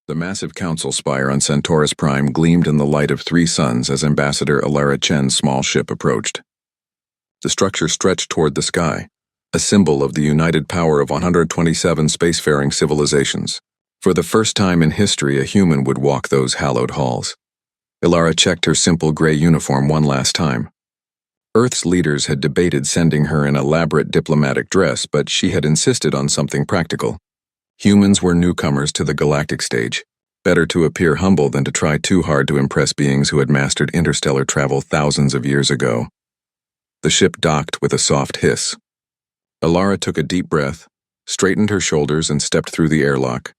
The massive council spire on Centaurus Prime gleamed in the light of three suns as Ambassador Alara Chen's small ship approached. The structure stretched toward the sky, a symbol of the united power of 127 spacefaring civilizations. For the first time in history, a human would walk those hallowed halls. Alara checked her simple gray uniform one last time. Earth's leaders had debated sending her an elaborate diplomatic dress, but she had insisted on something practical. Humans were newcomers to the galactic stage. Better to appear humble than to try too hard to impress beings who had mastered interstellar travel thousands of years ago. The ship docked with a soft hiss. Alara took a deep breath, straightened her shoulders, and stepped through the airlock.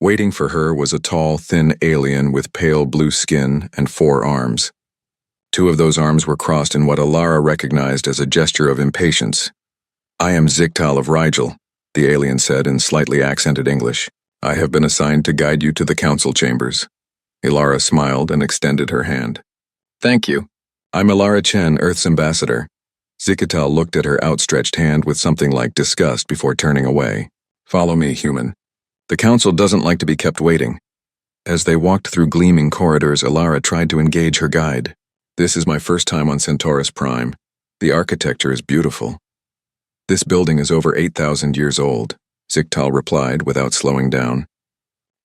Waiting for her was a tall, thin alien with pale blue skin and 4 arms. 2 of those arms were crossed in what Alara recognized as a gesture of impatience. "I am Ziktal of Rigel," the alien said in slightly accented English. "I have been assigned to guide you to the council chambers." Alara smiled and extended her hand. "Thank you. I'm Alara Chen, Earth's ambassador." Ziktal looked at her outstretched hand with something like disgust before turning away. "Follow me, human. The council doesn't like to be kept waiting." As they walked through gleaming corridors, Alara tried to engage her guide. "This is my first time on Centaurus Prime. The architecture is beautiful." "This building is over 8,000 years old," Ziktal replied without slowing down.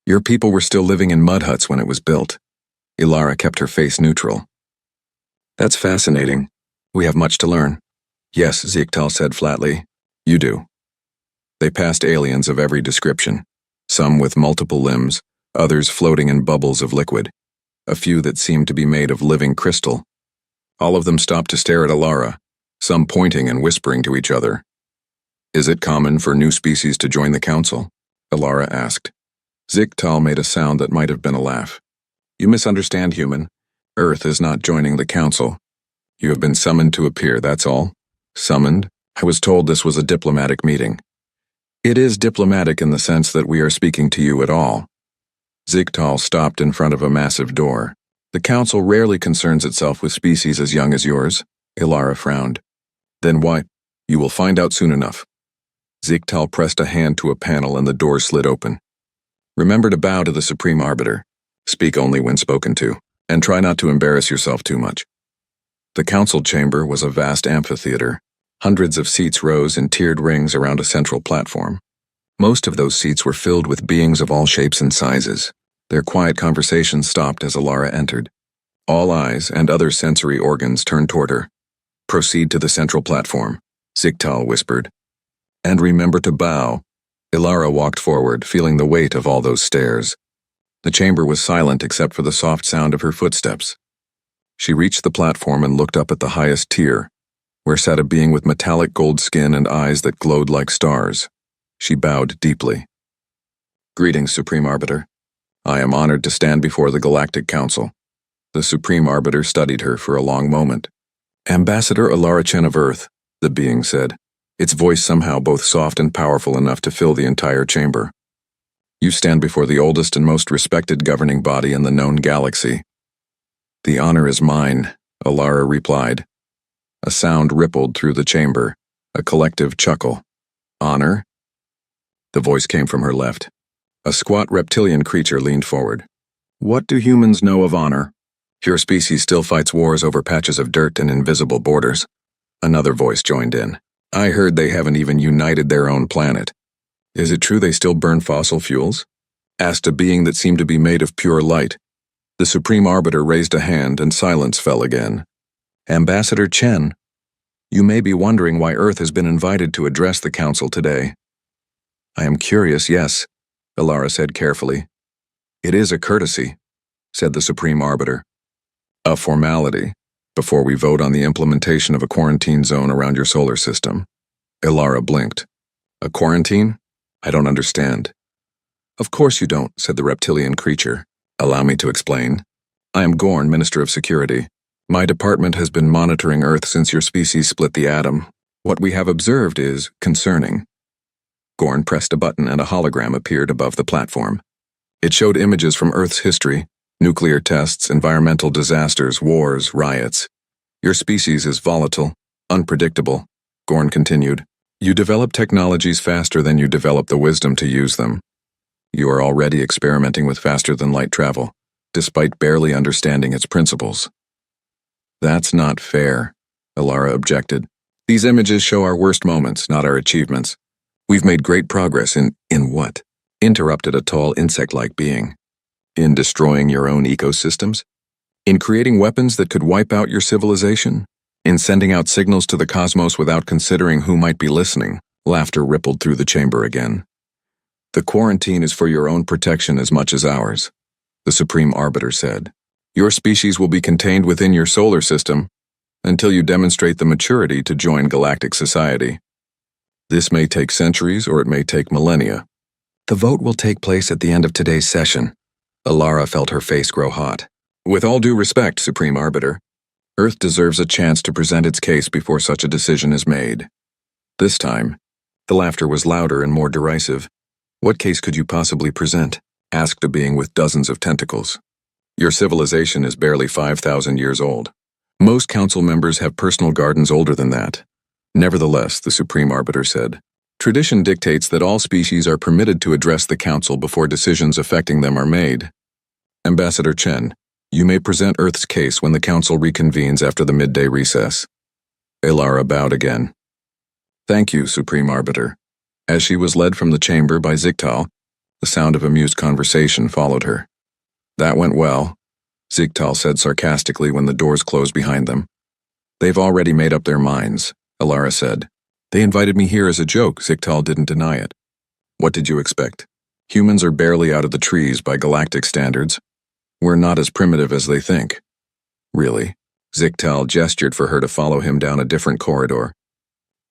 "Your people were still living in mud huts when it was built." Alara kept her face neutral. "That's fascinating. We have much to learn." "Yes," Ziktal said flatly. "You do." They passed aliens of every description, some with multiple limbs, others floating in bubbles of liquid, a few that seemed to be made of living crystal. All of them stopped to stare at Alara, some pointing and whispering to each other. "Is it common for new species to join the council?" Alara asked. Ziktal made a sound that might have been a laugh. "You misunderstand, human. Earth is not joining the council. You have been summoned to appear, that's all." "Summoned? I was told this was a diplomatic meeting." "It is diplomatic in the sense that we are speaking to you at all." Ziktal stopped in front of a massive door. "The council rarely concerns itself with species as young as yours." Alara frowned. "Then why? You will find out soon enough." Ziktal pressed a hand to a panel and the door slid open. "Remember to bow to the Supreme Arbiter. Speak only when spoken to, and try not to embarrass yourself too much." The council chamber was a vast amphitheater. Hundreds of seats rose in tiered rings around a central platform. Most of those seats were filled with beings of all shapes and sizes. Their quiet conversation stopped as Alara entered. All eyes and other sensory organs turned toward her. "Proceed to the central platform," Ziktal whispered. "And remember to bow." Alara walked forward, feeling the weight of all those stares. The chamber was silent except for the soft sound of her footsteps. She reached the platform and looked up at the highest tier, where sat a being with metallic gold skin and eyes that glowed like stars. She bowed deeply. "Greetings, Supreme Arbiter. I am honored to stand before the Galactic Council." The Supreme Arbiter studied her for a long moment. "Ambassador Alara Chen of Earth," the being said, its voice somehow both soft and powerful enough to fill the entire chamber. "You stand before the oldest and most respected governing body in the known galaxy." "The honor is mine," Alara replied. A sound rippled through the chamber, a collective chuckle. "Honor?" The voice came from her left. A squat reptilian creature leaned forward. "What do humans know of honor? Your species still fights wars over patches of dirt and invisible borders." Another voice joined in. "I heard they haven't even united their own planet." "Is it true they still burn fossil fuels?" asked a being that seemed to be made of pure light. The Supreme Arbiter raised a hand and silence fell again. "Ambassador Chen, you may be wondering why Earth has been invited to address the council today." "I am curious, yes," Alara said carefully. "It is a courtesy," said the Supreme Arbiter. "A formality, before we vote on the implementation of a quarantine zone around your solar system." Alara blinked. "A quarantine? I don't understand." "Of course you don't," said the reptilian creature. "Allow me to explain. I am Gorn, Minister of Security. My department has been monitoring Earth since your species split the atom. What we have observed is concerning." Gorn pressed a button and a hologram appeared above the platform. It showed images from Earth's history, nuclear tests, environmental disasters, wars, riots. "Your species is volatile, unpredictable," Gorn continued. "You develop technologies faster than you develop the wisdom to use them. You are already experimenting with faster-than-light travel, despite barely understanding its principles. That's not fair, Alara objected. These images show our worst moments, not our achievements. We've made great progress in what? Interrupted a tall insect-like being. In destroying your own ecosystems? In creating weapons that could wipe out your civilization? In sending out signals to the cosmos without considering who might be listening? Laughter rippled through the chamber again. The quarantine is for your own protection as much as ours, the Supreme Arbiter said. Your species will be contained within your solar system until you demonstrate the maturity to join galactic society. This may take centuries or it may take millennia. The vote will take place at the end of today's session. Alara felt her face grow hot. With all due respect, Supreme Arbiter, Earth deserves a chance to present its case before such a decision is made. This time, the laughter was louder and more derisive. What case could you possibly present? Asked a being with dozens of tentacles. Your civilization is barely 5,000 years old. Most council members have personal gardens older than that. Nevertheless, the Supreme Arbiter said, tradition dictates that all species are permitted to address the council before decisions affecting them are made. Ambassador Chen, you may present Earth's case when the council reconvenes after the midday recess. Alara bowed again. Thank you, Supreme Arbiter. As she was led from the chamber by Ziktal, the sound of amused conversation followed her. That went well, Ziktal said sarcastically when the doors closed behind them. They've already made up their minds, Alara said. They invited me here as a joke, Ziktal didn't deny it. What did you expect? Humans are barely out of the trees by galactic standards. We're not as primitive as they think. Really? Ziktal gestured for her to follow him down a different corridor.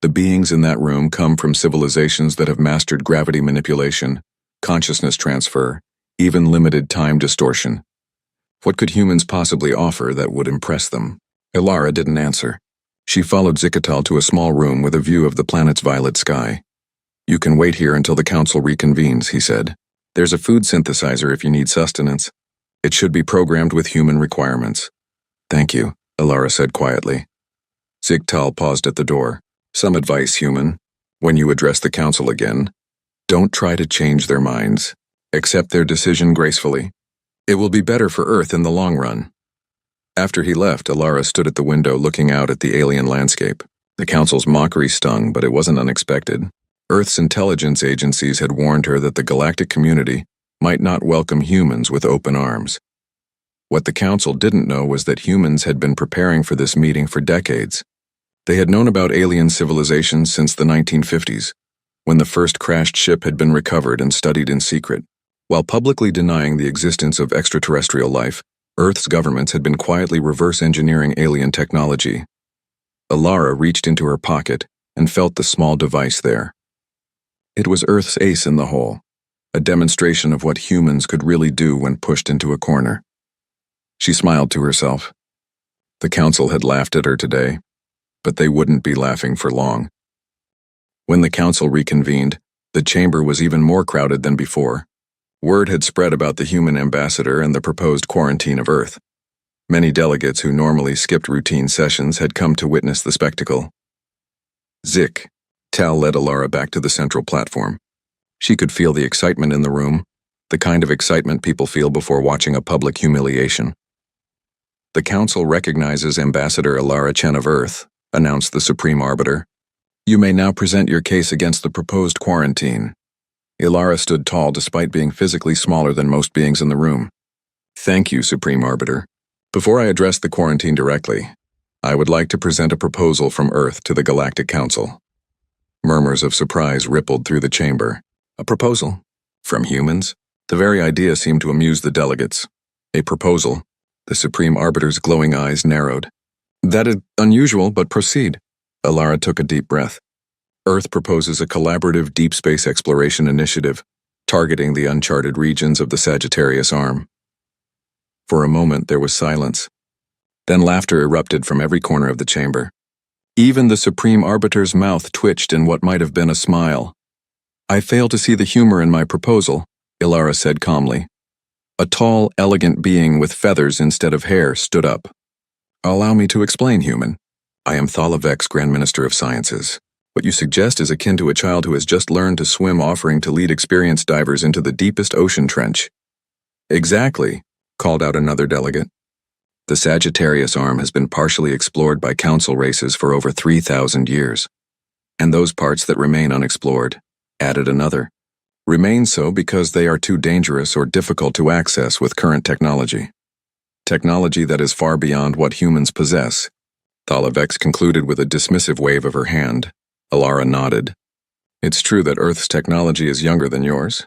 The beings in that room come from civilizations that have mastered gravity manipulation, consciousness transfer, even limited time distortion. What could humans possibly offer that would impress them? Alara didn't answer. She followed Ziktal to a small room with a view of the planet's violet sky. You can wait here until the council reconvenes, he said. There's a food synthesizer if you need sustenance. It should be programmed with human requirements. Thank you, Alara said quietly. Ziktal paused at the door. Some advice, human. When you address the council again, don't try to change their minds. Accept their decision gracefully. It will be better for Earth in the long run. After he left, Alara stood at the window looking out at the alien landscape. The council's mockery stung, but it wasn't unexpected. Earth's intelligence agencies had warned her that the galactic community might not welcome humans with open arms. What the council didn't know was that humans had been preparing for this meeting for decades. They had known about alien civilizations since the 1950s, when the first crashed ship had been recovered and studied in secret. While publicly denying the existence of extraterrestrial life, Earth's governments had been quietly reverse-engineering alien technology. Alara reached into her pocket and felt the small device there. It was Earth's ace in the hole, a demonstration of what humans could really do when pushed into a corner. She smiled to herself. The council had laughed at her today, but they wouldn't be laughing for long. When the council reconvened, the chamber was even more crowded than before. Word had spread about the human ambassador and the proposed quarantine of Earth. Many delegates who normally skipped routine sessions had come to witness the spectacle. Tal led Alara back to the central platform. She could feel the excitement in the room, the kind of excitement people feel before watching a public humiliation. The council recognizes Ambassador Alara Chen of Earth, announced the Supreme Arbiter. You may now present your case against the proposed quarantine. Alara stood tall despite being physically smaller than most beings in the room. Thank you, Supreme Arbiter. Before I address the quarantine directly, I would like to present a proposal from Earth to the Galactic Council. Murmurs of surprise rippled through the chamber. A proposal? From humans? The very idea seemed to amuse the delegates. A proposal? The Supreme Arbiter's glowing eyes narrowed. That is unusual, but proceed. Alara took a deep breath. Earth proposes a collaborative deep space exploration initiative, targeting the uncharted regions of the Sagittarius Arm. For a moment there was silence. Then laughter erupted from every corner of the chamber. Even the Supreme Arbiter's mouth twitched in what might have been a smile. I fail to see the humor in my proposal, Alara said calmly. A tall, elegant being with feathers instead of hair stood up. Allow me to explain, human. I am Thalavex, Grand Minister of Sciences. What you suggest is akin to a child who has just learned to swim offering to lead experienced divers into the deepest ocean trench. Exactly, called out another delegate. The Sagittarius arm has been partially explored by council races for over 3,000 years. And those parts that remain unexplored, added another, remain so because they are too dangerous or difficult to access with current technology. Technology that is far beyond what humans possess. Thalavex concluded with a dismissive wave of her hand. Alara nodded. It's true that Earth's technology is younger than yours,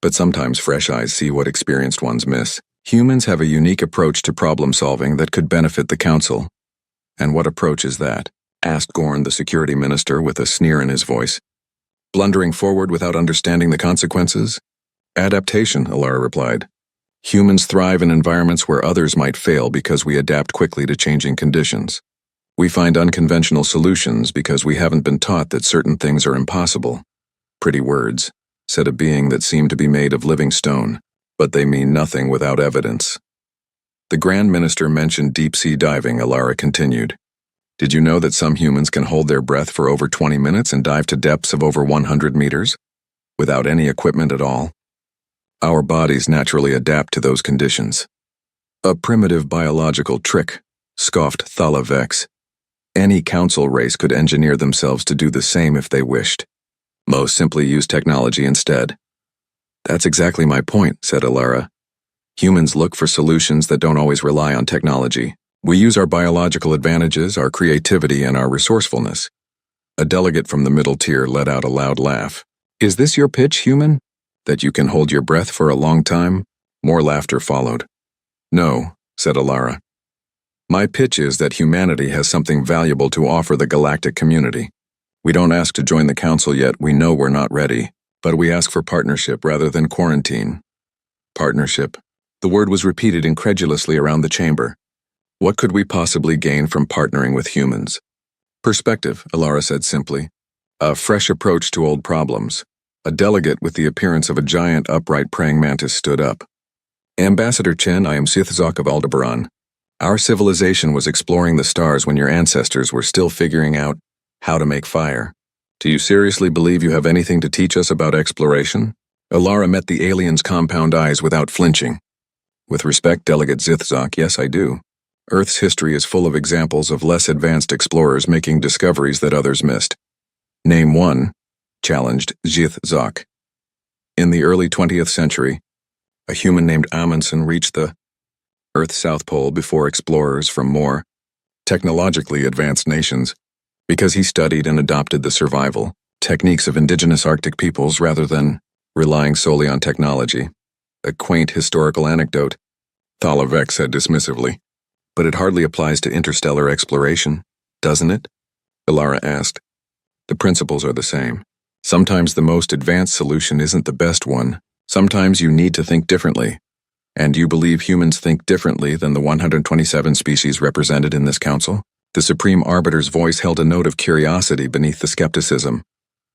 but sometimes fresh eyes see what experienced ones miss. Humans have a unique approach to problem solving that could benefit the Council. And what approach is that? Asked Gorn, the security minister, with a sneer in his voice. Blundering forward without understanding the consequences? Adaptation, Alara replied. Humans thrive in environments where others might fail because we adapt quickly to changing conditions. We find unconventional solutions because we haven't been taught that certain things are impossible. Pretty words, said a being that seemed to be made of living stone, but they mean nothing without evidence. The Grand Minister mentioned deep-sea diving, Alara continued. Did you know that some humans can hold their breath for over 20 minutes and dive to depths of over 100 meters? Without any equipment at all? Our bodies naturally adapt to those conditions. A primitive biological trick, scoffed Thalavex. Any council race could engineer themselves to do the same if they wished. Most simply use technology instead. That's exactly my point, said Alara. Humans look for solutions that don't always rely on technology. We use our biological advantages, our creativity, and our resourcefulness. A delegate from the middle tier let out a loud laugh. Is this your pitch, human? That you can hold your breath for a long time? More laughter followed. No, said Alara. My pitch is that humanity has something valuable to offer the galactic community. We don't ask to join the Council yet, we know we're not ready, but we ask for partnership rather than quarantine. Partnership. The word was repeated incredulously around the chamber. What could we possibly gain from partnering with humans? Perspective, Alara said simply. A fresh approach to old problems. A delegate with the appearance of a giant upright praying mantis stood up. Ambassador Chen, I am Sithzok of Aldebaran. Our civilization was exploring the stars when your ancestors were still figuring out how to make fire. Do you seriously believe you have anything to teach us about exploration? Alara met the alien's compound eyes without flinching. With respect, Delegate Sithzok, yes I do. Earth's history is full of examples of less advanced explorers making discoveries that others missed. Name one, challenged Sithzok. In the early 20th century, a human named Amundsen reached the Earth's South Pole before explorers from more technologically advanced nations, because he studied and adopted the survival techniques of indigenous Arctic peoples rather than relying solely on technology. A quaint historical anecdote, Thalavex said dismissively. But it hardly applies to interstellar exploration, doesn't it? Alara asked. The principles are the same. Sometimes the most advanced solution isn't the best one. Sometimes you need to think differently. And you believe humans think differently than the 127 species represented in this council? The Supreme Arbiter's voice held a note of curiosity beneath the skepticism.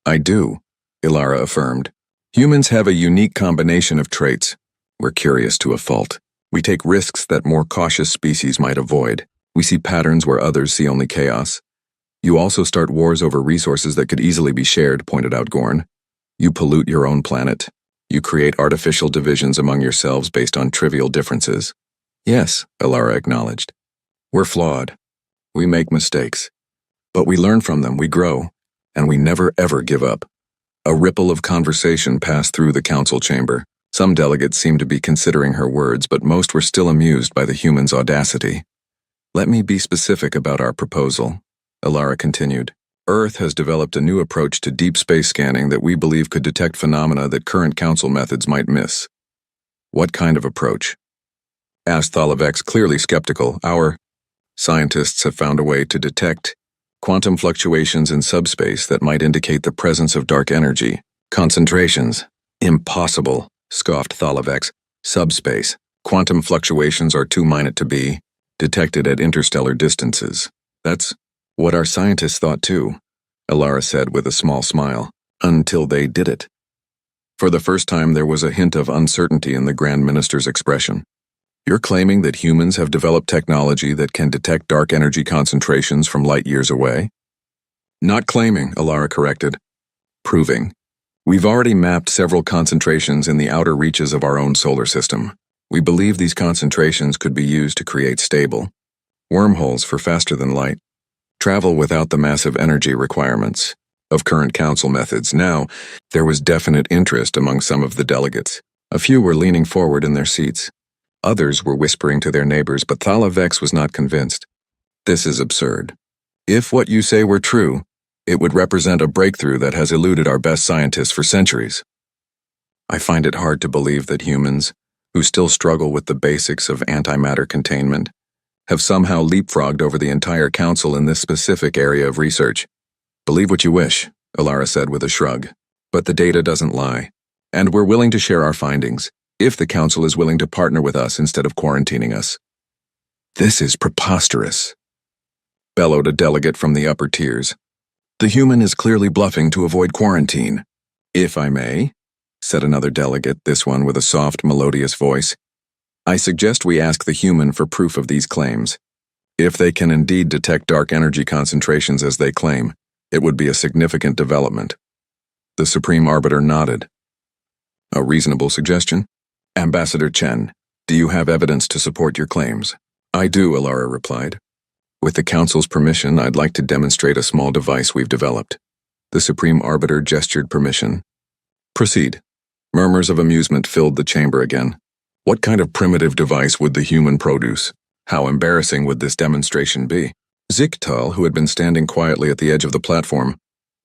I do, Alara affirmed. Humans have a unique combination of traits. We're curious to a fault. We take risks that more cautious species might avoid. We see patterns where others see only chaos. You also start wars over resources that could easily be shared, pointed out Gorn. You pollute your own planet. You create artificial divisions among yourselves based on trivial differences. Yes, Alara acknowledged. We're flawed. We make mistakes. But we learn from them, we grow, and we never ever give up. A ripple of conversation passed through the council chamber. Some delegates seemed to be considering her words, but most were still amused by the human's audacity. Let me be specific about our proposal, Alara continued. Earth has developed a new approach to deep space scanning that we believe could detect phenomena that current council methods might miss. What kind of approach? Asked Thalavex, clearly skeptical. Our scientists have found a way to detect quantum fluctuations in subspace that might indicate the presence of dark energy. Concentrations. Impossible, scoffed Thalavex. Subspace. Quantum fluctuations are too minute to be detected at interstellar distances. That's what our scientists thought too, Alara said with a small smile, until they did it. For the first time there was a hint of uncertainty in the Grand Minister's expression. You're claiming that humans have developed technology that can detect dark energy concentrations from light years away? Not claiming, Alara corrected. Proving. We've already mapped several concentrations in the outer reaches of our own solar system. We believe these concentrations could be used to create stable wormholes for faster-than-light travel without the massive energy requirements of current council methods. Now, there was definite interest among some of the delegates. A few were leaning forward in their seats. Others were whispering to their neighbors, but Thala Vex was not convinced. This is absurd. If what you say were true, it would represent a breakthrough that has eluded our best scientists for centuries. I find it hard to believe that humans, who still struggle with the basics of antimatter containment, have somehow leapfrogged over the entire council in this specific area of research. Believe what you wish, Alara said with a shrug. But the data doesn't lie. And we're willing to share our findings, if the council is willing to partner with us instead of quarantining us. This is preposterous, bellowed a delegate from the upper tiers. The human is clearly bluffing to avoid quarantine. If I may, said another delegate, this one with a soft, melodious voice. I suggest we ask the human for proof of these claims. If they can indeed detect dark energy concentrations as they claim, it would be a significant development. The Supreme Arbiter nodded. A reasonable suggestion? Ambassador Chen, do you have evidence to support your claims? I do, Alara replied. With the Council's permission, I'd like to demonstrate a small device we've developed. The Supreme Arbiter gestured permission. Proceed. Murmurs of amusement filled the chamber again. What kind of primitive device would the human produce? How embarrassing would this demonstration be? Ziktal, who had been standing quietly at the edge of the platform,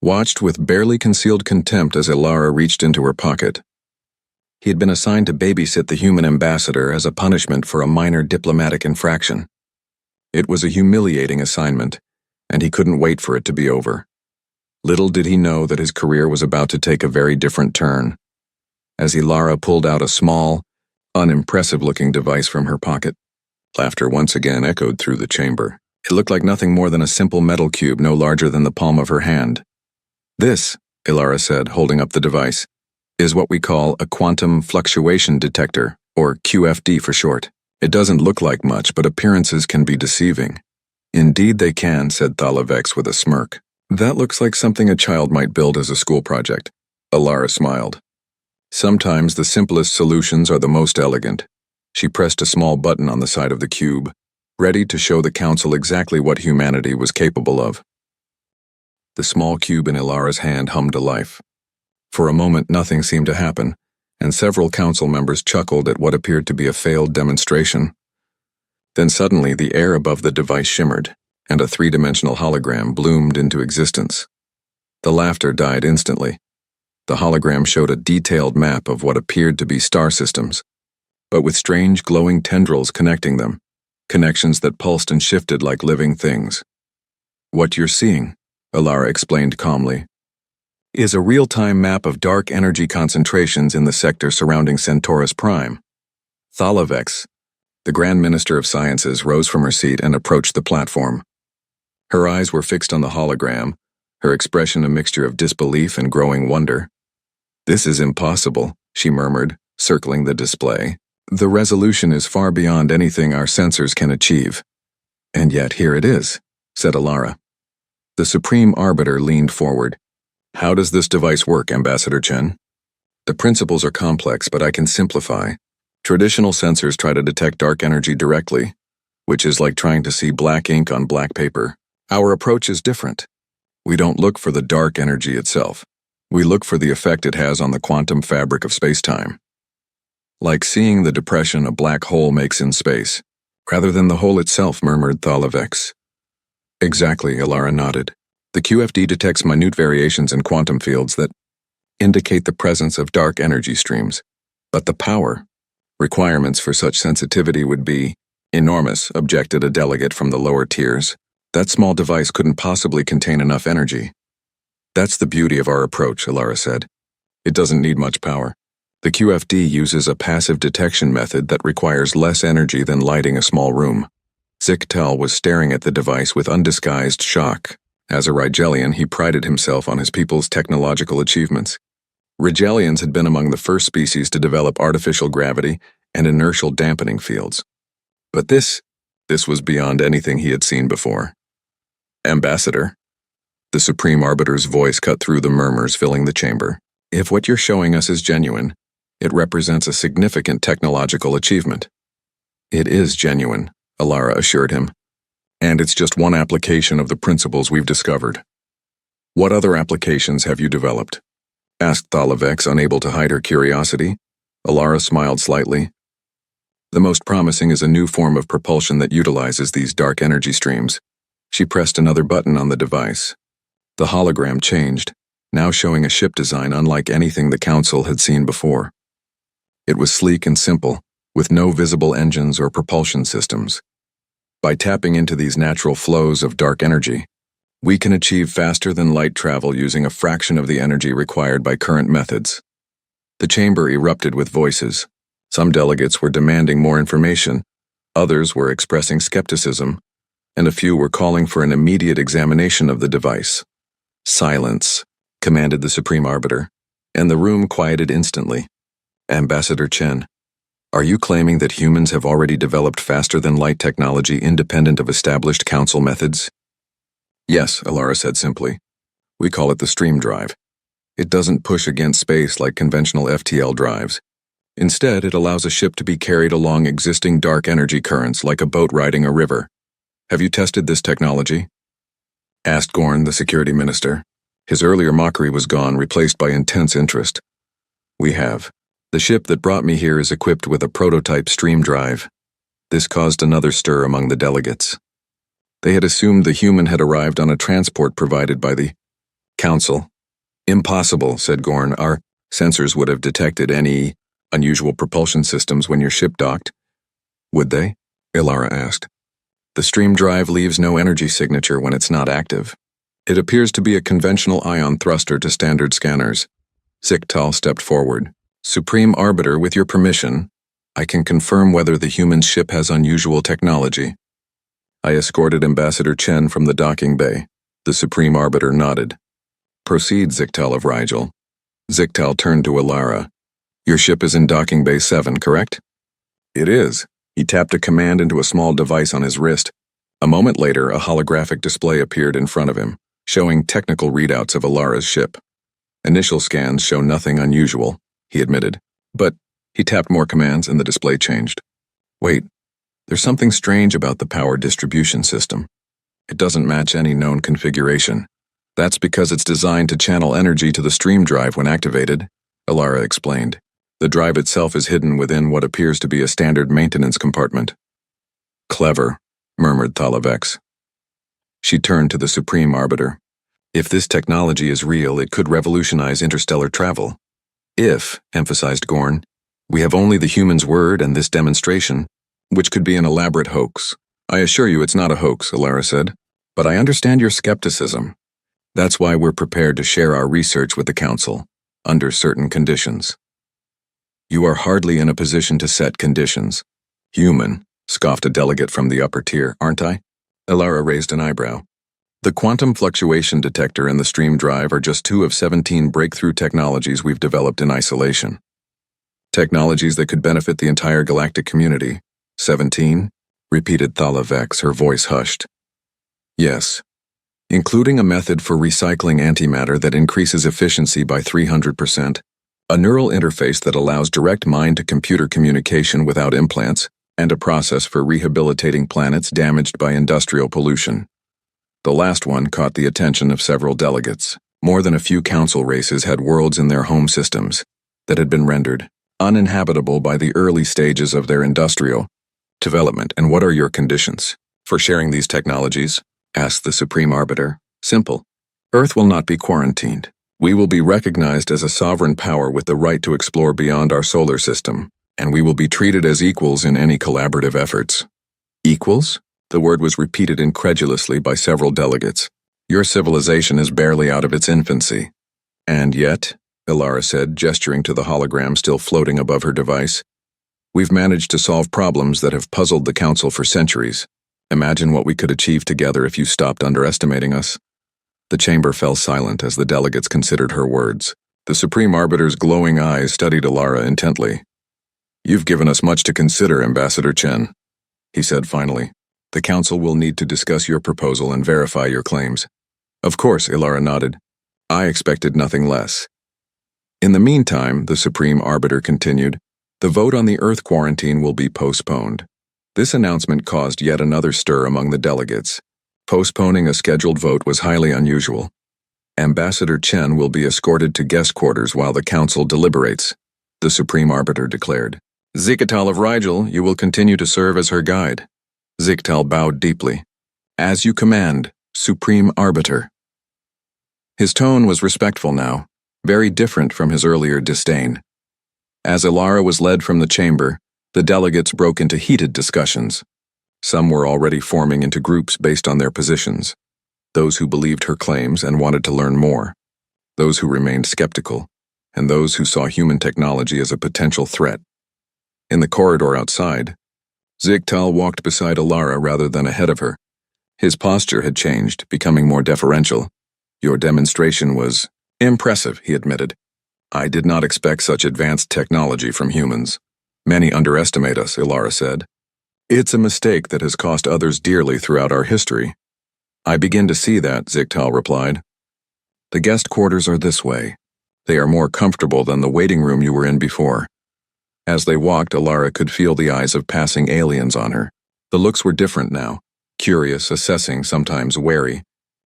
watched with barely concealed contempt as Alara reached into her pocket. He had been assigned to babysit the human ambassador as a punishment for a minor diplomatic infraction. It was a humiliating assignment, and he couldn't wait for it to be over. Little did he know that his career was about to take a very different turn. As Alara pulled out a small, unimpressive-looking device from her pocket, laughter once again echoed through the chamber. It looked like nothing more than a simple metal cube no larger than the palm of her hand. This, Alara said, holding up the device, is what we call a quantum fluctuation detector, or QFD for short. It doesn't look like much, but appearances can be deceiving. Indeed they can, said Thala Vex with a smirk. That looks like something a child might build as a school project. Alara smiled. Sometimes the simplest solutions are the most elegant. She pressed a small button on the side of the cube, ready to show the council exactly what humanity was capable of. The small cube in Alara's hand hummed to life. For a moment nothing seemed to happen, and several council members chuckled at what appeared to be a failed demonstration. Then suddenly the air above the device shimmered, and a three-dimensional hologram bloomed into existence. The laughter died instantly. The hologram showed a detailed map of what appeared to be star systems, but with strange glowing tendrils connecting them, connections that pulsed and shifted like living things. What you're seeing, Alara explained calmly, is a real-time map of dark energy concentrations in the sector surrounding Centaurus Prime. Thala Vex, the Grand Minister of Sciences, rose from her seat and approached the platform. Her eyes were fixed on the hologram, her expression a mixture of disbelief and growing wonder. This is impossible, she murmured, circling the display. The resolution is far beyond anything our sensors can achieve. And yet here it is, said Alara. The Supreme Arbiter leaned forward. How does this device work, Ambassador Chen? The principles are complex, but I can simplify. Traditional sensors try to detect dark energy directly, which is like trying to see black ink on black paper. Our approach is different. We don't look for the dark energy itself. We look for the effect it has on the quantum fabric of space-time. Like seeing the depression a black hole makes in space, rather than the hole itself, murmured Thala Vex. Exactly, Alara nodded. The QFD detects minute variations in quantum fields that indicate the presence of dark energy streams. But the power requirements for such sensitivity would be enormous, objected a delegate from the lower tiers. That small device couldn't possibly contain enough energy. That's the beauty of our approach, Alara said. It doesn't need much power. The QFD uses a passive detection method that requires less energy than lighting a small room. Ziktal was staring at the device with undisguised shock. As a Rigelian, he prided himself on his people's technological achievements. Rigelians had been among the first species to develop artificial gravity and inertial dampening fields. But this was beyond anything he had seen before. Ambassador, The Supreme Arbiter's voice cut through the murmurs filling the chamber. If what you're showing us is genuine, it represents a significant technological achievement. It is genuine, Alara assured him. And it's just one application of the principles we've discovered. What other applications have you developed? Asked Thalavex, unable to hide her curiosity. Alara smiled slightly. The most promising is a new form of propulsion that utilizes these dark energy streams. She pressed another button on the device. The hologram changed, now showing a ship design unlike anything the Council had seen before. It was sleek and simple, with no visible engines or propulsion systems. By tapping into these natural flows of dark energy, we can achieve faster-than-light travel using a fraction of the energy required by current methods. The chamber erupted with voices. Some delegates were demanding more information, others were expressing skepticism, and a few were calling for an immediate examination of the device. "Silence," commanded the Supreme Arbiter, and the room quieted instantly. "Ambassador Chen, are you claiming that humans have already developed faster-than-light technology independent of established Council methods?" "Yes," Alara said simply. "We call it the stream drive. It doesn't push against space like conventional FTL drives. Instead, it allows a ship to be carried along existing dark energy currents like a boat riding a river. Have you tested this technology?" asked Gorn, the security minister. His earlier mockery was gone, replaced by intense interest. "We have. The ship that brought me here is equipped with a prototype stream drive." This caused another stir among the delegates. They had assumed the human had arrived on a transport provided by the Council. "Impossible," said Gorn. "Our sensors would have detected any unusual propulsion systems when your ship docked." "Would they?" Alara asked. "The stream drive leaves no energy signature when it's not active. It appears to be a conventional ion thruster to standard scanners." Ziktal stepped forward. "Supreme Arbiter, with your permission, I can confirm whether the human ship has unusual technology." I escorted Ambassador Chen from the docking bay. The Supreme Arbiter nodded. "Proceed, Ziktal of Rigel." Ziktal turned to Alara. "Your ship is in docking bay 7, correct?" "It is." He tapped a command into a small device on his wrist. A moment later, a holographic display appeared in front of him, showing technical readouts of Alara's ship. "Initial scans show nothing unusual," he admitted. But he tapped more commands and the display changed. "Wait, there's something strange about the power distribution system. It doesn't match any known configuration. That's because it's designed to channel energy to the stream drive when activated," Alara explained. "The drive itself is hidden within what appears to be a standard maintenance compartment." "Clever," murmured Thalavex. She turned to the Supreme Arbiter. "If this technology is real, it could revolutionize interstellar travel." "If," emphasized Gorn, "we have only the human's word and this demonstration, which could be an elaborate hoax." "I assure you it's not a hoax," Alara said. "But I understand your skepticism. That's why we're prepared to share our research with the Council, under certain conditions." "You are hardly in a position to set conditions." "Human," scoffed a delegate from the upper tier, "aren't I?" Alara raised an eyebrow. "The quantum fluctuation detector and the stream drive are just 2 of 17 breakthrough technologies we've developed in isolation. Technologies that could benefit the entire galactic community." 17? Repeated Thalavex, her voice hushed. "Yes. Including a method for recycling antimatter that increases efficiency by 300%, a neural interface that allows direct mind-to-computer communication without implants, and a process for rehabilitating planets damaged by industrial pollution." The last one caught the attention of several delegates. More than a few Council races had worlds in their home systems that had been rendered uninhabitable by the early stages of their industrial development. "And what are your conditions for sharing these technologies?" asked the Supreme Arbiter. "Simple. Earth will not be quarantined. We will be recognized as a sovereign power with the right to explore beyond our solar system, and we will be treated as equals in any collaborative efforts." "Equals?" The word was repeated incredulously by several delegates. "Your civilization is barely out of its infancy." "And yet," Alara said, gesturing to the hologram still floating above her device, "we've managed to solve problems that have puzzled the Council for centuries. Imagine what we could achieve together if you stopped underestimating us." The chamber fell silent as the delegates considered her words. The Supreme Arbiter's glowing eyes studied Alara intently. "You've given us much to consider, Ambassador Chen," he said finally. "The Council will need to discuss your proposal and verify your claims." Of course, Ilara nodded. I expected nothing less. In the meantime, the Supreme Arbiter continued, the vote on the Earth quarantine will be postponed. This announcement caused yet another stir among the delegates. Postponing a scheduled vote was highly unusual. Ambassador Chen will be escorted to guest quarters while the council deliberates, the Supreme Arbiter declared. Zikatal of Rigel, you will continue to serve as her guide. Zikatal bowed deeply. As you command, Supreme Arbiter. His tone was respectful now, very different from his earlier disdain. As Ilara was led from the chamber, the delegates broke into heated discussions. Some were already forming into groups based on their positions. Those who believed her claims and wanted to learn more. Those who remained skeptical, and those who saw human technology as a potential threat. In the corridor outside, Zikatal walked beside Ilara rather than ahead of her. His posture had changed, becoming more deferential. Your demonstration was impressive, he admitted. I did not expect such advanced technology from humans. Many underestimate us, Ilara said. It's a mistake that has cost others dearly throughout our history. I begin to see that, Zikatal replied. The guest quarters are this way. They are more comfortable than the waiting room you were in before. As they walked, Ilara could feel the eyes of passing aliens on her. The looks were different now, curious, assessing, sometimes wary.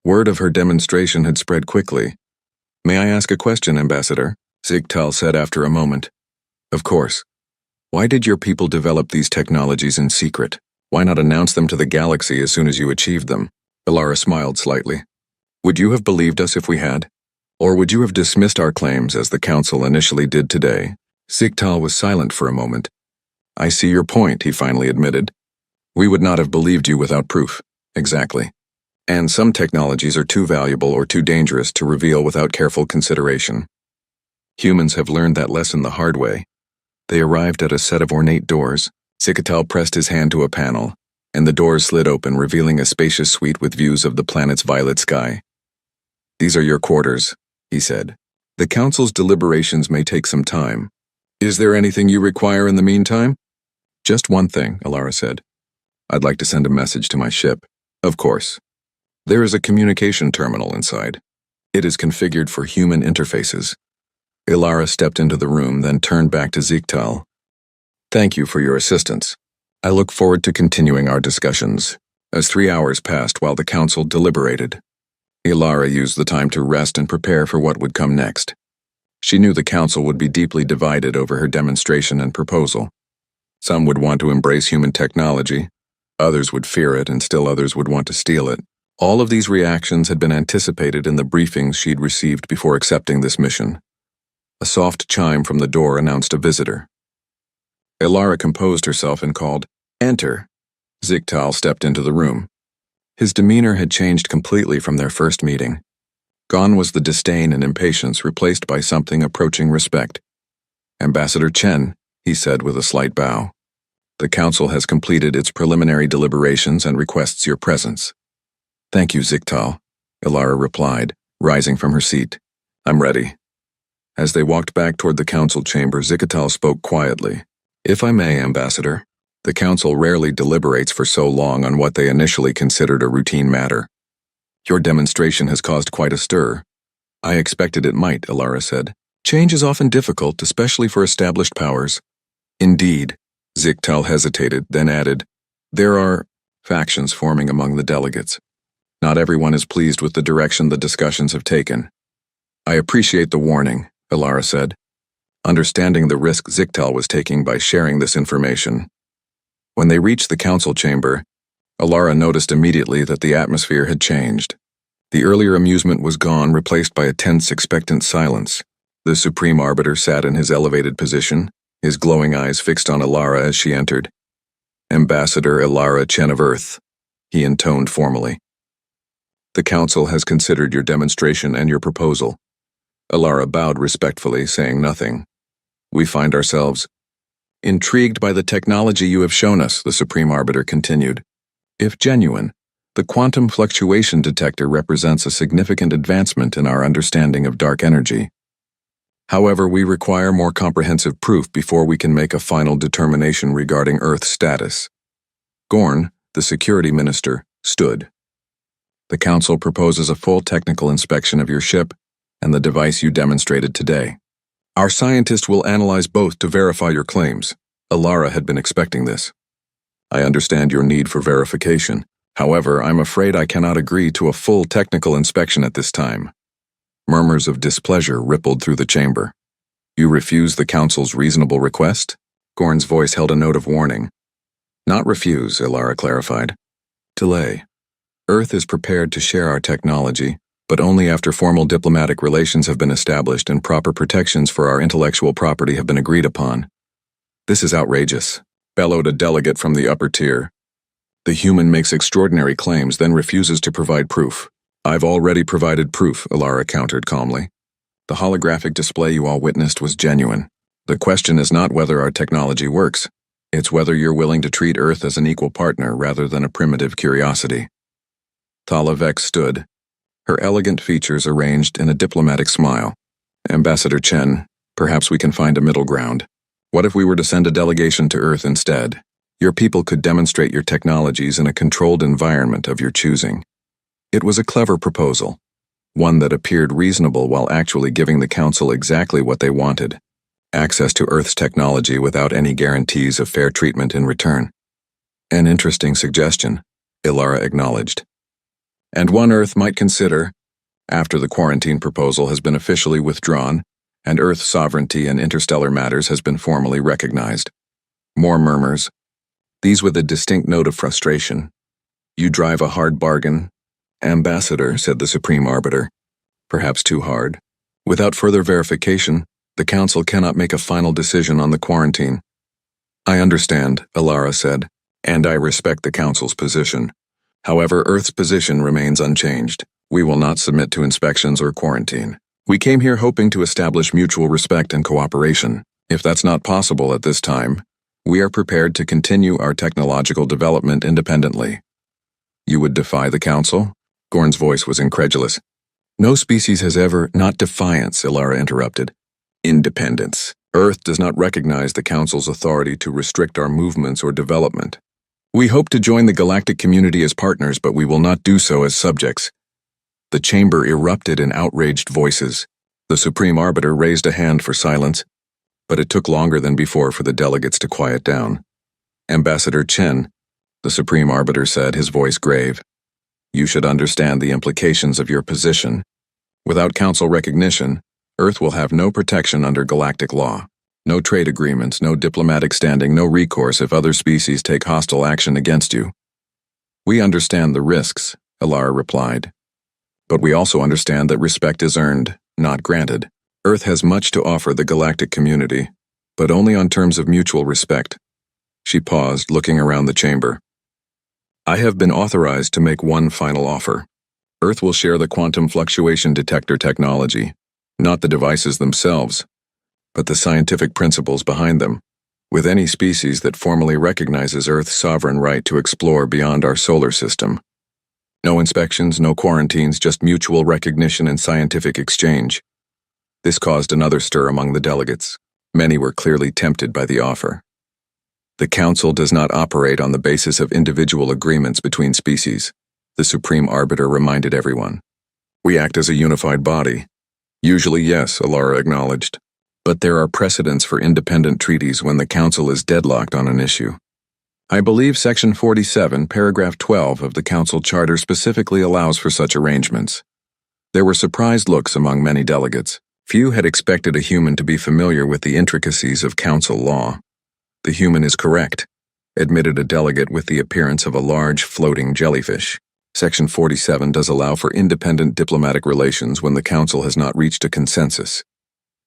Word of her demonstration had spread quickly. May I ask a question, Ambassador? Zikatal said after a moment. Of course. Why did your people develop these technologies in secret? Why not announce them to the galaxy as soon as you achieved them? Ilara smiled slightly. Would you have believed us if we had? Or would you have dismissed our claims as the Council initially did today? Zikatal was silent for a moment. I see your point, he finally admitted. We would not have believed you without proof. Exactly. And some technologies are too valuable or too dangerous to reveal without careful consideration. Humans have learned that lesson the hard way. They arrived at a set of ornate doors. Zikatal pressed his hand to a panel, and the doors slid open, revealing a spacious suite with views of the planet's violet sky. These are your quarters, he said. The Council's deliberations may take some time. Is there anything you require in the meantime? Just one thing, Ilara said. I'd like to send a message to my ship. Of course. There is a communication terminal inside. It is configured for human interfaces. Ilara stepped into the room, then turned back to Zikatal. Thank you for your assistance. I look forward to continuing our discussions. As 3 hours passed while the council deliberated, Ilara used the time to rest and prepare for what would come next. She knew the council would be deeply divided over her demonstration and proposal. Some would want to embrace human technology, others would fear it, and still others would want to steal it. All of these reactions had been anticipated in the briefings she'd received before accepting this mission. A soft chime from the door announced a visitor. Ilara composed herself and called, "Enter." Zikatal stepped into the room. His demeanor had changed completely from their first meeting. Gone was the disdain and impatience, replaced by something approaching respect. "Ambassador Chen," he said with a slight bow. "The council has completed its preliminary deliberations and requests your presence." "Thank you, Zikatal," Ilara replied, rising from her seat. "I'm ready." As they walked back toward the council chamber, Zikatal spoke quietly. "If I may, Ambassador, the council rarely deliberates for so long on what they initially considered a routine matter. Your demonstration has caused quite a stir." "I expected it might," Ilara said. "Change is often difficult, especially for established powers." "Indeed," Zikatal hesitated, then added, "There are factions forming among the delegates. Not everyone is pleased with the direction the discussions have taken." "I appreciate the warning," Ilara said, understanding the risk Zikatal was taking by sharing this information. When they reached the council chamber, Ilara noticed immediately that the atmosphere had changed. The earlier amusement was gone, replaced by a tense, expectant silence. The Supreme Arbiter sat in his elevated position, his glowing eyes fixed on Ilara as she entered. "Ambassador Ilara Chen of Earth," he intoned formally. "The council has considered your demonstration and your proposal." Ilara bowed respectfully, saying nothing. "We find ourselves intrigued by the technology you have shown us," the Supreme Arbiter continued. "If genuine, the quantum fluctuation detector represents a significant advancement in our understanding of dark energy. However, we require more comprehensive proof before we can make a final determination regarding Earth's status." Gorn, the security minister, stood. The Council proposes a full technical inspection of your ship and the device you demonstrated today. Our scientist will analyze both to verify your claims. Alara had been expecting this. I understand your need for verification. However, I'm afraid I cannot agree to a full technical inspection at this time. Murmurs of displeasure rippled through the chamber. You refuse the Council's reasonable request? Gorn's voice held a note of warning. Not refuse, Alara clarified. Delay. Earth is prepared to share our technology, but only after formal diplomatic relations have been established and proper protections for our intellectual property have been agreed upon. This is outrageous, bellowed a delegate from the upper tier. The human makes extraordinary claims, then refuses to provide proof. I've already provided proof, Alara countered calmly. The holographic display you all witnessed was genuine. The question is not whether our technology works. It's whether you're willing to treat Earth as an equal partner rather than a primitive curiosity. Thala Vex stood, her elegant features arranged in a diplomatic smile. Ambassador Chen, perhaps we can find a middle ground. What if we were to send a delegation to Earth instead? Your people could demonstrate your technologies in a controlled environment of your choosing. It was a clever proposal, one that appeared reasonable while actually giving the Council exactly what they wanted: access to Earth's technology without any guarantees of fair treatment in return. An interesting suggestion, Alara acknowledged. And one Earth might consider, after the quarantine proposal has been officially withdrawn and Earth's sovereignty in interstellar matters has been formally recognized. More murmurs, these with a distinct note of frustration. You drive a hard bargain, Ambassador, said the Supreme Arbiter. Perhaps too hard. Without further verification, the Council cannot make a final decision on the quarantine. I understand, Alara said, and I respect the Council's position. However, Earth's position remains unchanged. We will not submit to inspections or quarantine. We came here hoping to establish mutual respect and cooperation. If that's not possible at this time, we are prepared to continue our technological development independently. You would defy the Council? Gorn's voice was incredulous. No species has ever— Not defiance, Alara interrupted. Independence. Earth does not recognize the Council's authority to restrict our movements or development. We hope to join the galactic community as partners, but we will not do so as subjects. The chamber erupted in outraged voices. The Supreme Arbiter raised a hand for silence, but it took longer than before for the delegates to quiet down. Ambassador Chen, the Supreme Arbiter said, his voice grave. You should understand the implications of your position. Without Council recognition, Earth will have no protection under galactic law. No trade agreements, no diplomatic standing, no recourse if other species take hostile action against you. We understand the risks, Alara replied. But we also understand that respect is earned, not granted. Earth has much to offer the galactic community, but only on terms of mutual respect. She paused, looking around the chamber. I have been authorized to make one final offer. Earth will share the quantum fluctuation detector technology, not the devices themselves, but the scientific principles behind them, with any species that formally recognizes Earth's sovereign right to explore beyond our solar system. No inspections, no quarantines, just mutual recognition and scientific exchange. This caused another stir among the delegates. Many were clearly tempted by the offer. The Council does not operate on the basis of individual agreements between species, the Supreme Arbiter reminded everyone. We act as a unified body. Usually, yes, Alara acknowledged. But there are precedents for independent treaties when the Council is deadlocked on an issue. I believe Section 47, Paragraph 12 of the Council Charter specifically allows for such arrangements. There were surprised looks among many delegates. Few had expected a human to be familiar with the intricacies of Council law. The human is correct, admitted a delegate with the appearance of a large, floating jellyfish. Section 47 does allow for independent diplomatic relations when the Council has not reached a consensus.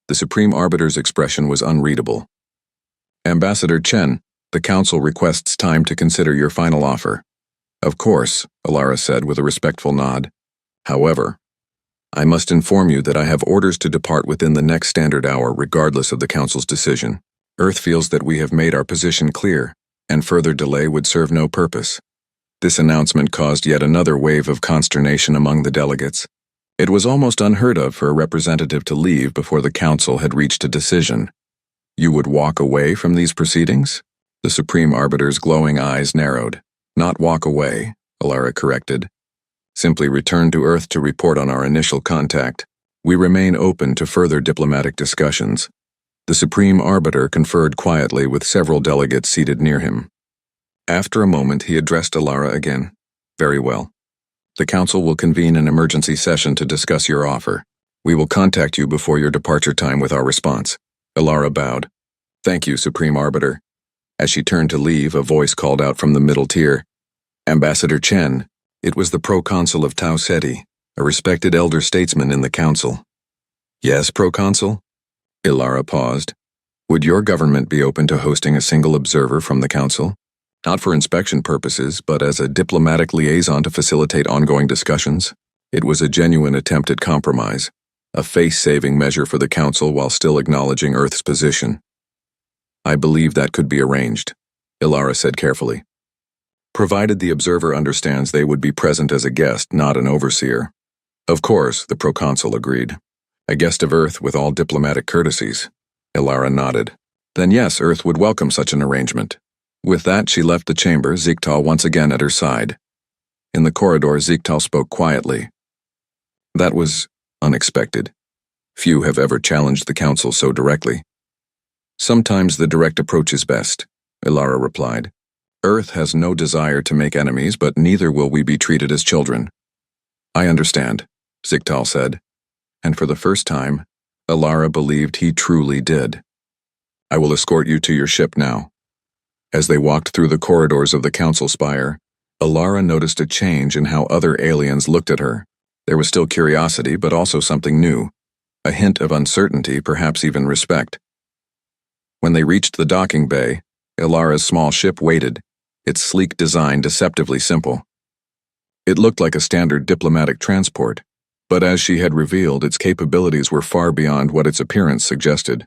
The Supreme Arbiter's expression was unreadable. Ambassador Chen, the Council requests time to consider your final offer. Of course, Alara said with a respectful nod. However, I must inform you that I have orders to depart within the next standard hour regardless of the Council's decision. Earth feels that we have made our position clear, and further delay would serve no purpose. This announcement caused yet another wave of consternation among the delegates. It was almost unheard of for a representative to leave before the Council had reached a decision. You would walk away from these proceedings? The Supreme Arbiter's glowing eyes narrowed. Not walk away, Alara corrected. Simply return to Earth to report on our initial contact. We remain open to further diplomatic discussions. The Supreme Arbiter conferred quietly with several delegates seated near him. After a moment, he addressed Alara again. Very well. The Council will convene an emergency session to discuss your offer. We will contact you before your departure time with our response. Alara bowed. Thank you, Supreme Arbiter. As she turned to leave, a voice called out from the middle tier. Ambassador Chen. It was the proconsul of Tau Ceti, a respected elder statesman in the council. Yes, proconsul? Alara paused. Would your government be open to hosting a single observer from the council? Not for inspection purposes, but as a diplomatic liaison to facilitate ongoing discussions? It was a genuine attempt at compromise, a face-saving measure for the council while still acknowledging Earth's position. I believe that could be arranged, Alara said carefully. Provided the observer understands they would be present as a guest, not an overseer. Of course, the proconsul agreed. A guest of Earth with all diplomatic courtesies. Alara nodded. Then yes, Earth would welcome such an arrangement. With that, she left the chamber, Zichtal once again at her side. In the corridor, Zichtal spoke quietly. That was unexpected. Few have ever challenged the council so directly. Sometimes the direct approach is best, Alara replied. Earth has no desire to make enemies, but neither will we be treated as children. I understand, Zichtal said. And for the first time, Alara believed he truly did. I will escort you to your ship now. As they walked through the corridors of the council spire, Alara noticed a change in how other aliens looked at her. There was still curiosity, but also something new. A hint of uncertainty, perhaps even respect. When they reached the docking bay, Alara's small ship waited, its sleek design deceptively simple. It looked like a standard diplomatic transport, but as she had revealed, its capabilities were far beyond what its appearance suggested.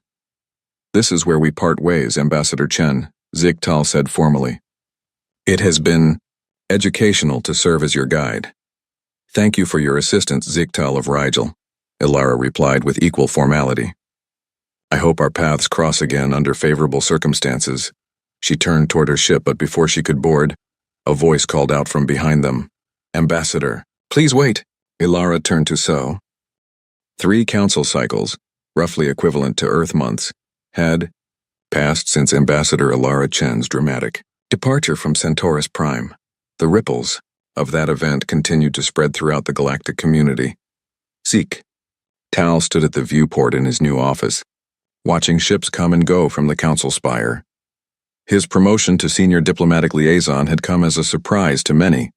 This is where we part ways, Ambassador Chen, Zichtal said formally. It has been educational to serve as your guide. Thank you for your assistance, Zichtal of Rigel, Alara replied with equal formality. I hope our paths cross again under favorable circumstances. She turned toward her ship, but before she could board, a voice called out from behind them. Ambassador, please wait. Alara turned to So. 3 council cycles, roughly equivalent to Earth months, had passed since Ambassador Alara Chen's dramatic departure from Centaurus Prime. The ripples of that event continued to spread throughout the galactic community. Zeke. Tal stood at the viewport in his new office, watching ships come and go from the council spire. His promotion to senior diplomatic liaison had come as a surprise to many,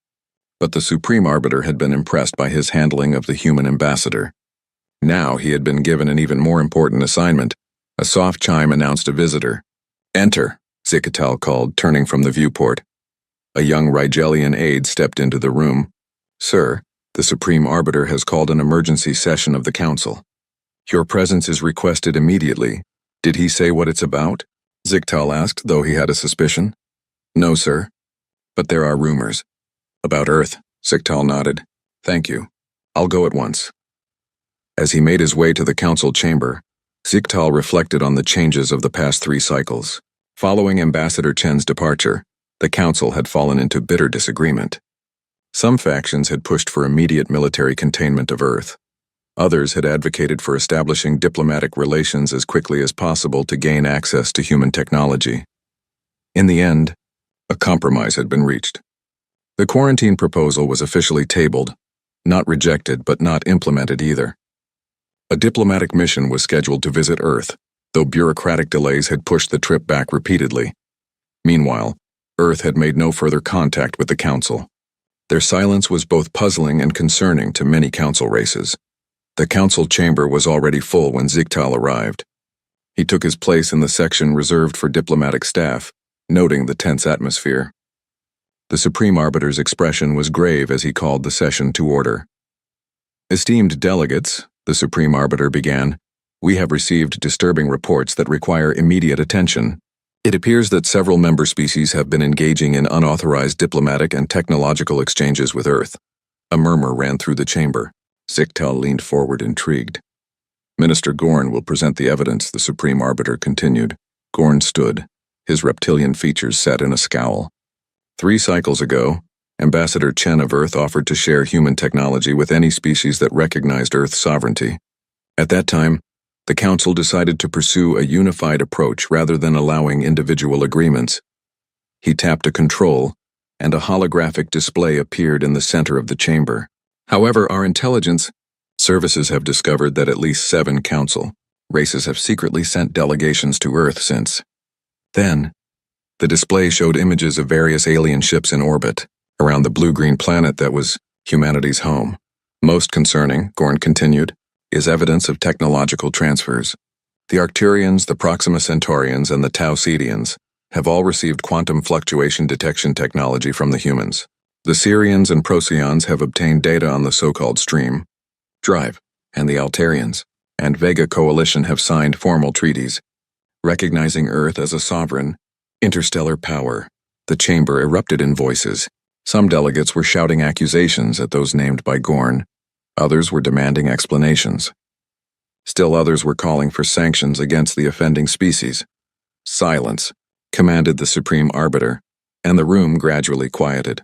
but the Supreme Arbiter had been impressed by his handling of the human ambassador. Now he had been given an even more important assignment. A soft chime announced a visitor. Enter, Zichtal called, turning from the viewport. A young Rigelian aide stepped into the room. Sir, the Supreme Arbiter has called an emergency session of the council. Your presence is requested immediately. Did he say what it's about? Zichtal asked, though he had a suspicion. No, sir. But there are rumors. About Earth, Zichtal nodded. Thank you. I'll go at once. As he made his way to the council chamber, Zichtal reflected on the changes of the past 3 cycles. Following Ambassador Chen's departure, the council had fallen into bitter disagreement. Some factions had pushed for immediate military containment of Earth. Others had advocated for establishing diplomatic relations as quickly as possible to gain access to human technology. In the end, a compromise had been reached. The quarantine proposal was officially tabled, not rejected but not implemented either. A diplomatic mission was scheduled to visit Earth, though bureaucratic delays had pushed the trip back repeatedly. Meanwhile, Earth had made no further contact with the Council. Their silence was both puzzling and concerning to many Council races. The Council chamber was already full when Zichtal arrived. He took his place in the section reserved for diplomatic staff, noting the tense atmosphere. The Supreme Arbiter's expression was grave as he called the session to order. Esteemed delegates, the Supreme Arbiter began, we have received disturbing reports that require immediate attention. It appears that several member species have been engaging in unauthorized diplomatic and technological exchanges with Earth. A murmur ran through the chamber. Zichtal leaned forward, intrigued. Minister Gorn will present the evidence, the Supreme Arbiter continued. Gorn stood, his reptilian features set in a scowl. 3 cycles ago, Ambassador Chen of Earth offered to share human technology with any species that recognized Earth's sovereignty. At that time, the Council decided to pursue a unified approach rather than allowing individual agreements. He tapped a control, and a holographic display appeared in the center of the chamber. However, our intelligence services have discovered that at least 7 Council races have secretly sent delegations to Earth since. Then, the display showed images of various alien ships in orbit around the blue-green planet that was humanity's home. Most concerning, Gorn continued, is evidence of technological transfers. The Arcturians, the Proxima Centaurians, and the Tau Cetians have all received quantum fluctuation detection technology from the humans. The Sirians and Procyons have obtained data on the so-called stream, drive, and the Altarians and Vega Coalition have signed formal treaties, recognizing Earth as a sovereign, interstellar power. The chamber erupted in voices. Some delegates were shouting accusations at those named by Gorn. Others were demanding explanations. Still others were calling for sanctions against the offending species. Silence, commanded the Supreme Arbiter, and the room gradually quieted.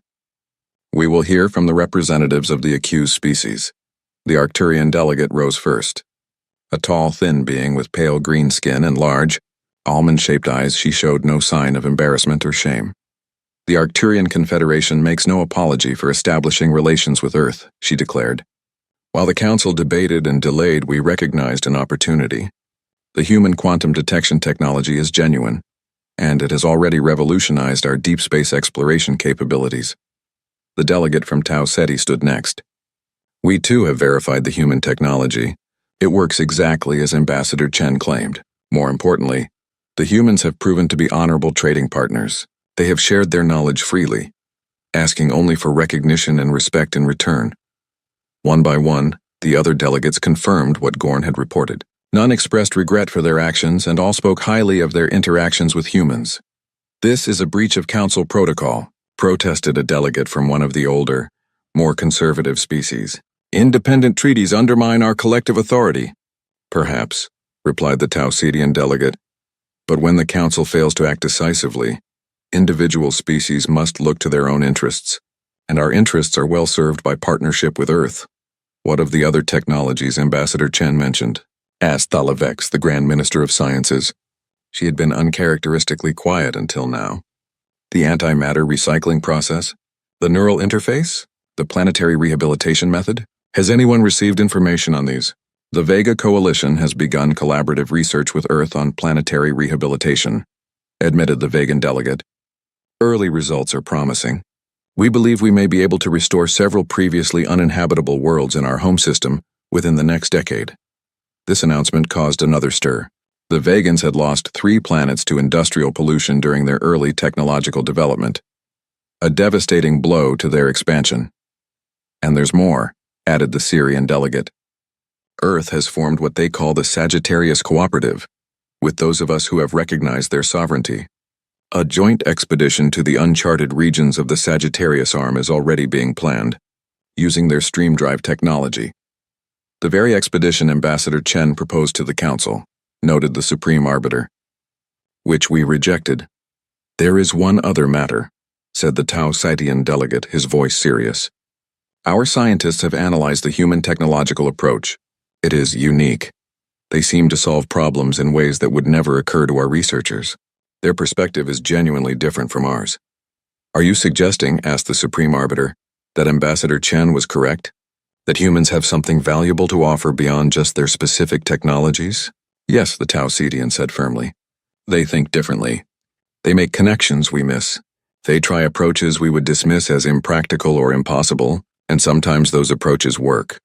We will hear from the representatives of the accused species. The Arcturian delegate rose first. A tall, thin being with pale green skin and large, almond-shaped eyes, she showed no sign of embarrassment or shame. The Arcturian Confederation makes no apology for establishing relations with Earth, she declared. While the Council debated and delayed, we recognized an opportunity. The human quantum detection technology is genuine, and it has already revolutionized our deep space exploration capabilities. The delegate from Tau Ceti stood next. We too have verified the human technology. It works exactly as Ambassador Chen claimed. More importantly, the humans have proven to be honorable trading partners. They have shared their knowledge freely, asking only for recognition and respect in return. One by one, the other delegates confirmed what Gorn had reported. None expressed regret for their actions, and all spoke highly of their interactions with humans. This is a breach of Council protocol, protested a delegate from one of the older, more conservative species. Independent treaties undermine our collective authority. Perhaps, replied the Tau Cetian delegate. But when the Council fails to act decisively, individual species must look to their own interests, and our interests are well served by partnership with Earth. What of the other technologies Ambassador Chen mentioned? Asked Thalavex, the Grand Minister of Sciences. She had been uncharacteristically quiet until now. The antimatter recycling process? The neural interface? The planetary rehabilitation method? Has anyone received information on these? The Vega Coalition has begun collaborative research with Earth on planetary rehabilitation, admitted the Vegan delegate. Early results are promising. We believe we may be able to restore several previously uninhabitable worlds in our home system within the next decade. This announcement caused another stir. The Vegans had lost 3 planets to industrial pollution during their early technological development, a devastating blow to their expansion. And there's more, added the Syrian delegate. Earth has formed what they call the Sagittarius Cooperative, with those of us who have recognized their sovereignty. A joint expedition to the uncharted regions of the Sagittarius Arm is already being planned, using their stream drive technology. The very expedition Ambassador Chen proposed to the Council, noted the Supreme Arbiter, which we rejected. There is one other matter, said the Tau Cetian delegate, his voice serious. Our scientists have analyzed the human technological approach. It is unique. They seem to solve problems in ways that would never occur to our researchers. Their perspective is genuinely different from ours. Are you suggesting, asked the Supreme Arbiter, that Ambassador Chen was correct? That humans have something valuable to offer beyond just their specific technologies? Yes, the Tau Cetian said firmly. They think differently. They make connections we miss. They try approaches we would dismiss as impractical or impossible, and sometimes those approaches work.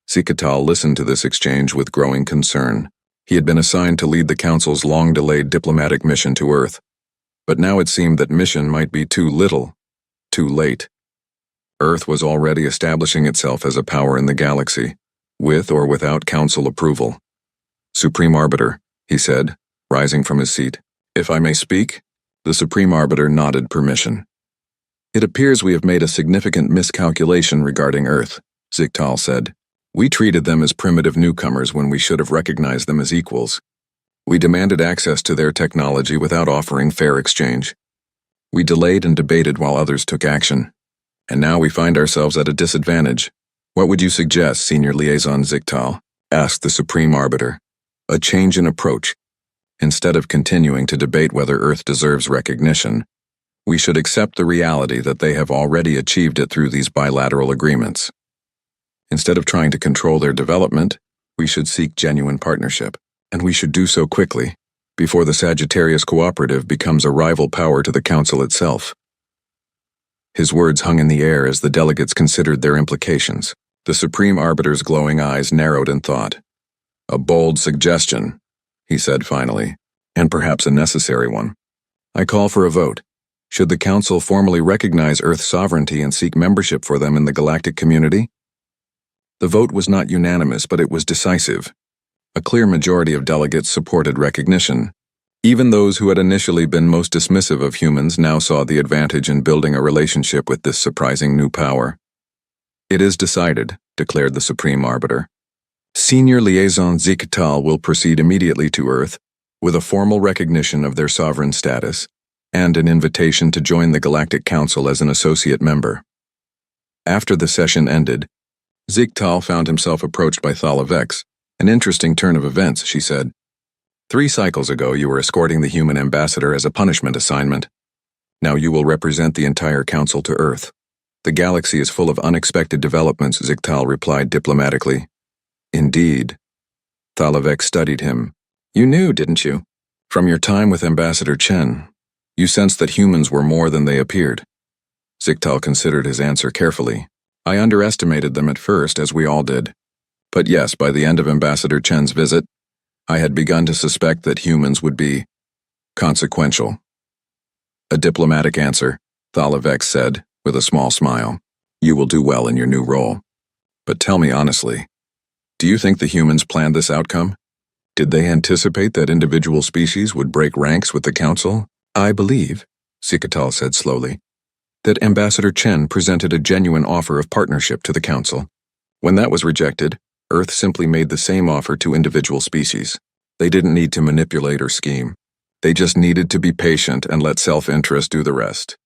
Sikatal listened to this exchange with growing concern. He had been assigned to lead the Council's long-delayed diplomatic mission to Earth, but now it seemed that mission might be too little, too late. Earth was already establishing itself as a power in the galaxy, with or without Council approval. Supreme Arbiter, he said, rising from his seat. If I may speak? The Supreme Arbiter nodded permission. It appears we have made a significant miscalculation regarding Earth, Ziktal said. We treated them as primitive newcomers when we should have recognized them as equals. We demanded access to their technology without offering fair exchange. We delayed and debated while others took action. and now we find ourselves at a disadvantage. What would you suggest, Senior Liaison Ziktal? Asked the Supreme Arbiter. A change in approach. Instead of continuing to debate whether Earth deserves recognition, we should accept the reality that they have already achieved it through these bilateral agreements. Instead of trying to control their development, we should seek genuine partnership, and we should do so quickly, before the Sagittarius Cooperative becomes a rival power to the Council itself. His words hung in the air as the delegates considered their implications. The Supreme Arbiter's glowing eyes narrowed in thought. A bold suggestion, he said finally, and perhaps a necessary one. I call for a vote. Should the Council formally recognize Earth's sovereignty and seek membership for them in the galactic community? The vote was not unanimous, but it was decisive. A clear majority of delegates supported recognition. Even those who had initially been most dismissive of humans now saw the advantage in building a relationship with this surprising new power. It is decided, declared the Supreme Arbiter. Senior Liaison Ziktal will proceed immediately to Earth with a formal recognition of their sovereign status and an invitation to join the Galactic Council as an associate member. After the session ended, Ziktal found himself approached by Thalavex. An interesting turn of events, she said. 3 cycles ago, you were escorting the human ambassador as a punishment assignment. Now you will represent the entire Council to Earth. The galaxy is full of unexpected developments, Ziktal replied diplomatically. Indeed. Thalavex studied him. You knew, didn't you? From your time with Ambassador Chen, you sensed that humans were more than they appeared. Ziktal considered his answer carefully. I underestimated them at first, as we all did. But yes, by the end of Ambassador Chen's visit, I had begun to suspect that humans would be consequential. A diplomatic answer, Thalavex said, with a small smile. You will do well in your new role. But tell me honestly, do you think the humans planned this outcome? Did they anticipate that individual species would break ranks with the Council? I believe, Ziktal said slowly, that Ambassador Chen presented a genuine offer of partnership to the Council. When that was rejected, Earth simply made the same offer to individual species. They didn't need to manipulate or scheme. They just needed to be patient and let self-interest do the rest.